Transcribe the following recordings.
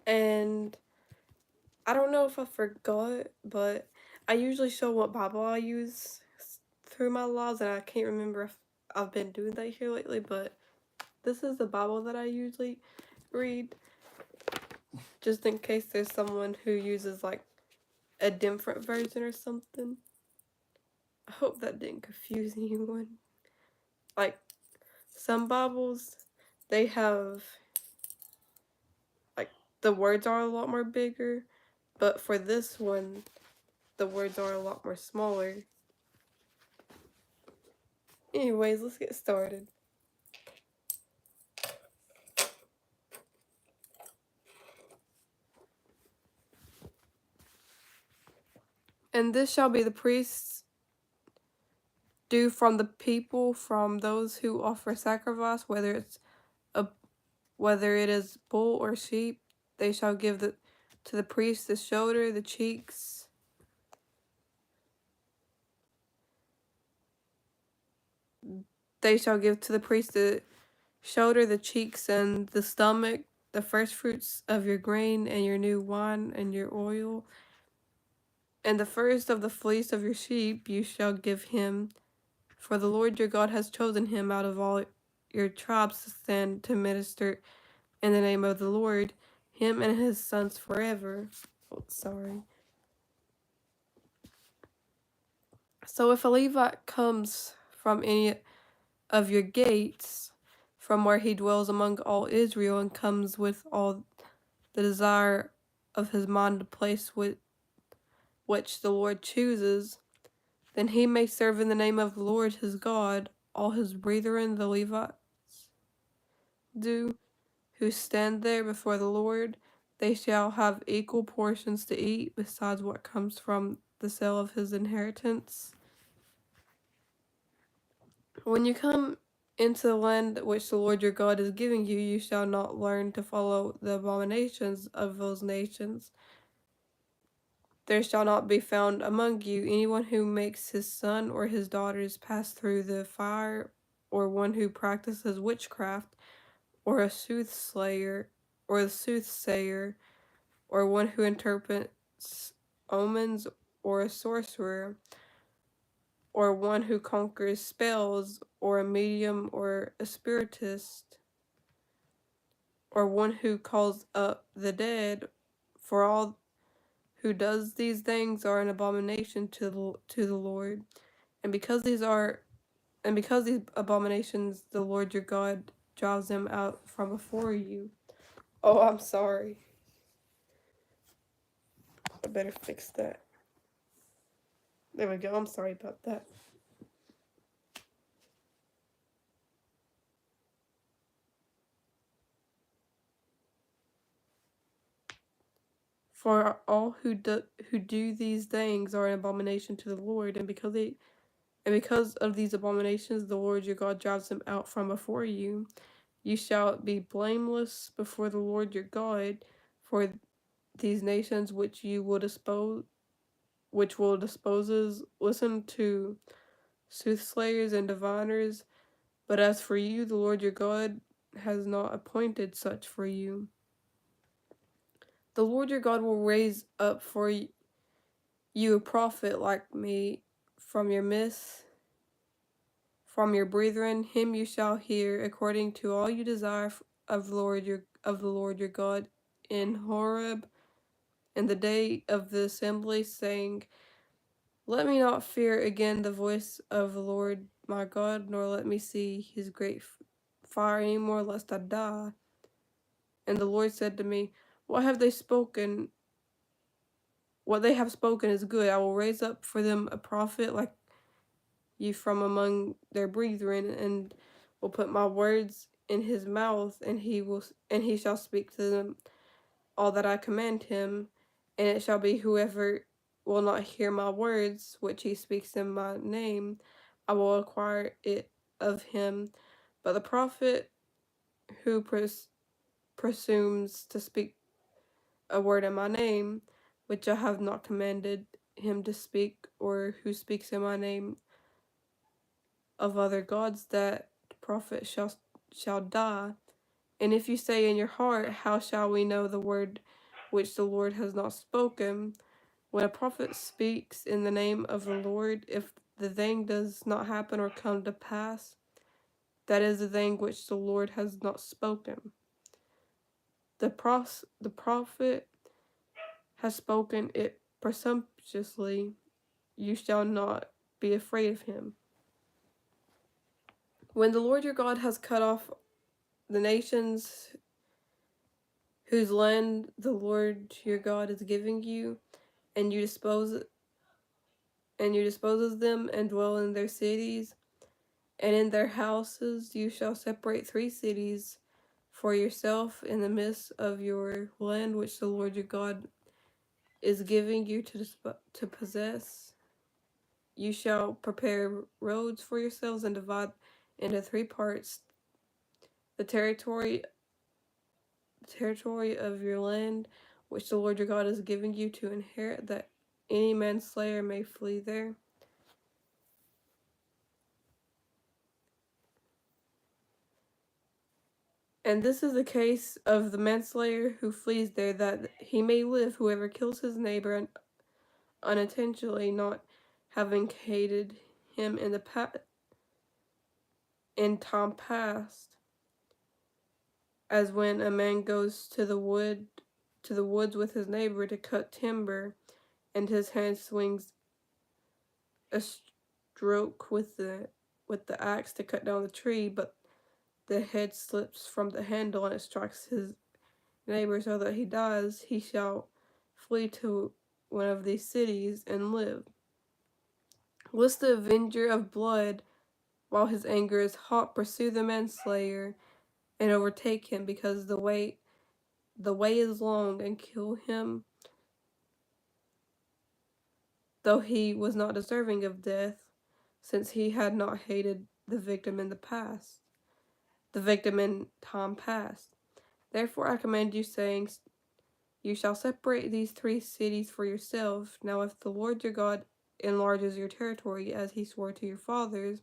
And I don't know if I forgot, but I usually show what Bible I use through my lives, and I can't remember if I've been doing that here lately, but this is the Bible that I usually read, just in case there's someone who uses like a different version or something. I hope that didn't confuse anyone. Like, some Bibles, they have, like, the words are a lot more bigger, but for this one, the words are a lot more smaller. Anyways, let's get started. And this shall be the priests due from the people, from those who offer sacrifice, whether it is bull or sheep. They shall give to the priest the shoulder, the cheeks. They shall give to the priest the shoulder, the cheeks, and the stomach, the first fruits of your grain, and your new wine, and your oil. And the first of the fleece of your sheep you shall give him, for the Lord your God has chosen him out of all your tribes to stand to minister in the name of the Lord, him and his sons forever. Oh, sorry. So if a Levite comes from any of your gates, from where he dwells among all Israel, and comes with all the desire of his mind to place which the Lord chooses, then he may serve in the name of the Lord his God. All his brethren, the Levites, do, who stand there before the Lord. They shall have equal portions to eat, besides what comes from the sale of his inheritance. When you come into the land which the Lord your God is giving you, you shall not learn to follow the abominations of those nations. There shall not be found among you anyone who makes his son or his daughters pass through the fire, or one who practices witchcraft, or a soothsayer, or one who interprets omens, or a sorcerer, or one who conquers spells, or a medium, or a spiritist, or one who calls up the dead. For all who does these things are an abomination to the Lord. And because these abominations, the Lord your God drives them out from before you. Oh, I'm sorry. I better fix that. There we go. I'm sorry about that. For all who do these things are an abomination to the Lord, and because of these abominations, the Lord your God drives them out from before you. You shall be blameless before the Lord your God, for these nations which will disposes, listen to soothsayers and diviners. But as for you, the Lord your God has not appointed such for you. The Lord your God will raise up for you a prophet like me from your midst, from your brethren. Him you shall hear according to all you desire of the Lord your God in Horeb in the day of the assembly, saying, Let me not fear again the voice of the Lord my God, nor let me see his great fire any more, lest I die. And the Lord said to me, What have they spoken? What they have spoken is good. I will raise up for them a prophet like you from among their brethren, and will put my words in his mouth, and he shall speak to them all that I command him. And it shall be, whoever will not hear my words, which he speaks in my name, I will acquire it of him. But the prophet who presumes to speak a word in my name, which I have not commanded him to speak, or who speaks in my name of other gods, that prophet shall die. And if you say in your heart, how shall we know the word which the Lord has not spoken? When a prophet speaks in the name of the Lord, if the thing does not happen or come to pass, that is the thing which the Lord has not spoken. The prophet has spoken it presumptuously. You shall not be afraid of him. When the Lord your God has cut off the nations whose land the Lord your God is giving you, and you dispose of them and dwell in their cities, and in their houses you shall separate 3 cities for yourself in the midst of your land which the Lord your God is giving you to possess. You shall prepare roads for yourselves and divide into 3 parts the territory of your land which the Lord your God is giving you to inherit, that any manslayer may flee there. And this is the case of the manslayer who flees there, that he may live. Whoever kills his neighbor unintentionally, not having hated him in time past, as when a man goes to the woods with his neighbor to cut timber, and his hand swings a stroke with the axe to cut down the tree, but the head slips from the handle and it strikes his neighbor so that he dies. He shall flee to one of these cities and live. Lest the avenger of blood, while his anger is hot, pursue the manslayer and overtake him, because the way is long, and kill him, though he was not deserving of death, since he had not hated the victim in time past. Therefore I command you, saying, you shall separate these 3 cities for yourself. Now if the Lord your God enlarges your territory, as he swore to your fathers,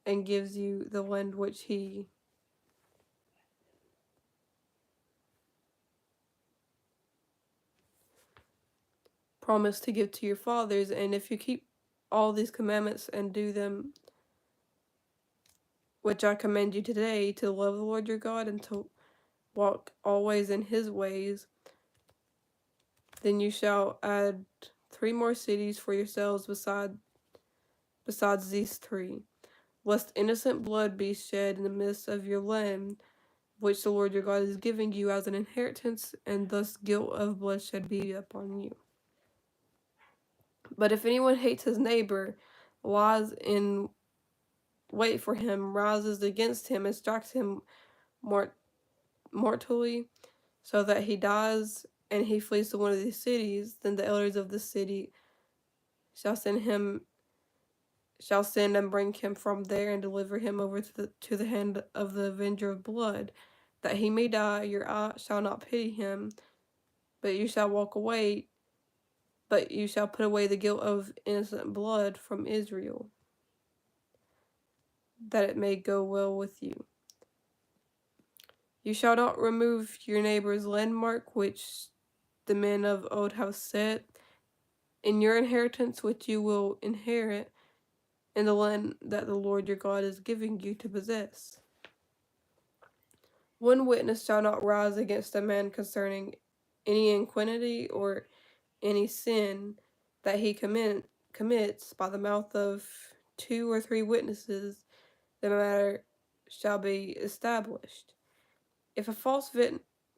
and gives you the land which he promised to give to your fathers, and if you keep all these commandments and do them, which I command you today, to love the Lord your God and to walk always in his ways, then you shall add 3 more cities for yourselves besides these 3, lest innocent blood be shed in the midst of your land, which the Lord your God is giving you as an inheritance, and thus guilt of bloodshed be upon you. But if anyone hates his neighbor, lies in wait for him, rises against him, and strikes him mortally, so that he dies, and he flees to one of these cities, then the elders of the city shall send and bring him from there, and deliver him over to the hand of the avenger of blood, that he may die. Your eye shall not pity him, but you shall put away the guilt of innocent blood from Israel, that it may go well with you. You shall not remove your neighbor's landmark, which the men of old have set in your inheritance, which you will inherit in the land that the Lord your God is giving you to possess. One witness shall not rise against a man concerning any iniquity or any sin that he commits. By the mouth of 2 or 3 witnesses the matter shall be established. If a false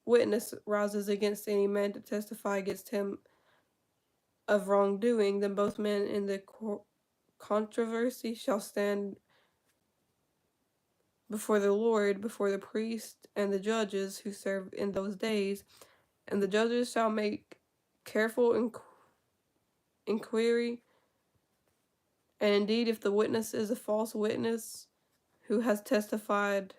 witness rises against any man to testify against him of wrongdoing, then both men in the controversy shall stand before the Lord, before the priest and the judges who serve in those days, and the judges shall make careful inquiry. And indeed, if the witness is a false witness who has testified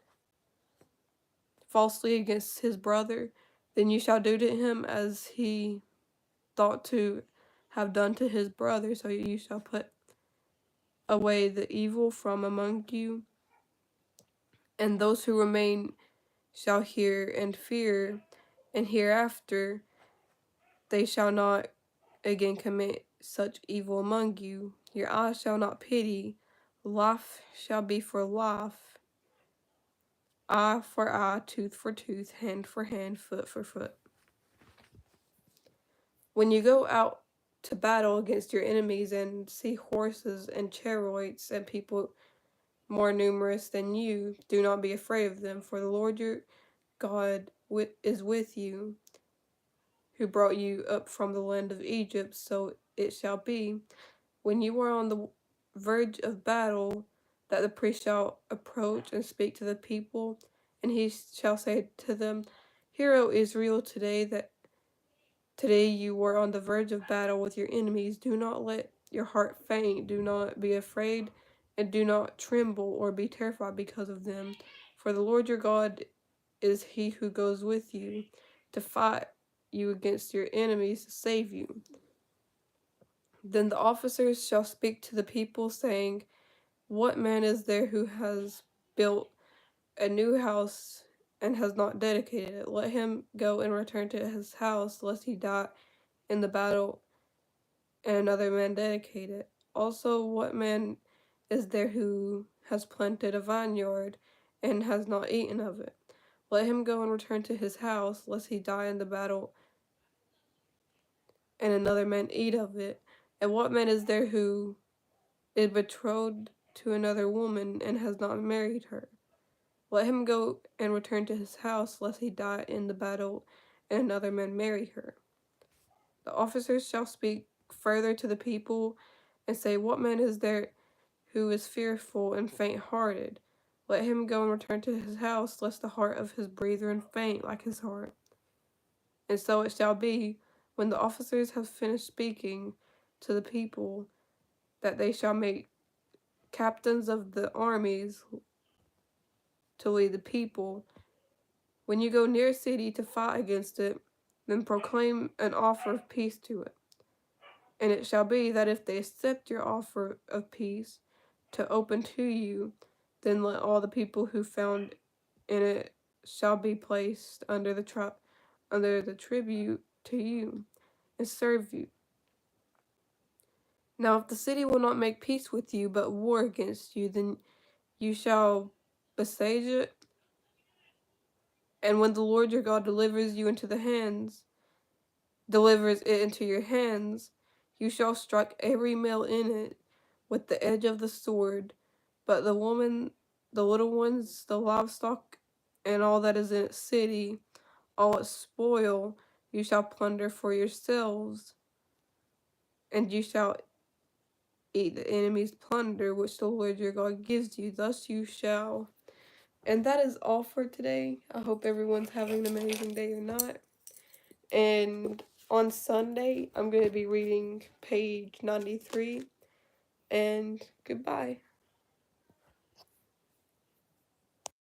falsely against his brother, then you shall do to him as he thought to have done to his brother. So you shall put away the evil from among you, and those who remain shall hear and fear, and hereafter they shall not again commit such evil among you. Your eye shall not pity, laugh shall be for laugh, eye for eye, tooth for tooth, hand for hand, foot for foot. When you go out to battle against your enemies and see horses and chariots and people more numerous than you, do not be afraid of them, for the Lord your God is with you, who brought you up from the land of Egypt. So it shall be, when you are on the verge of battle, that the priest shall approach and speak to the people, and he shall say to them, Hear, O Israel, today you were on the verge of battle with your enemies. Do not let your heart faint, do not be afraid, and do not tremble or be terrified because of them. For the Lord your God is he who goes with you to fight you against your enemies to save you. Then the officers shall speak to the people, saying, What man is there who has built a new house and has not dedicated it? Let him go and return to his house, lest he die in the battle and another man dedicate it. Also, what man is there who has planted a vineyard and has not eaten of it? Let him go and return to his house, lest he die in the battle and another man eat of it. And what man is there who is betrothed to another woman and has not married her? Let him go and return to his house, lest he die in the battle and another man marry her. The officers shall speak further to the people and say, What man is there who is fearful and faint-hearted? Let him go and return to his house, lest the heart of his brethren faint like his heart. And so it shall be, when the officers have finished speaking to the people, that they shall make captains of the armies to lead the people. When you go near a city to fight against it, then proclaim an offer of peace to it. And it shall be that if they accept your offer of peace to open to you, then let all the people who found in it shall be placed under the tribute to you and serve you. Now if the city will not make peace with you, but war against you, then you shall besiege it. And when the Lord your God delivers it into your hands, you shall strike every male in it with the edge of the sword, but the woman, the little ones, the livestock, and all that is in its city, all its spoil, you shall plunder for yourselves, and you shall eat the enemy's plunder, which the Lord your God gives you. Thus you shall. And that is all for today. I hope everyone's having an amazing day or not. And on Sunday, I'm going to be reading page 93. And goodbye.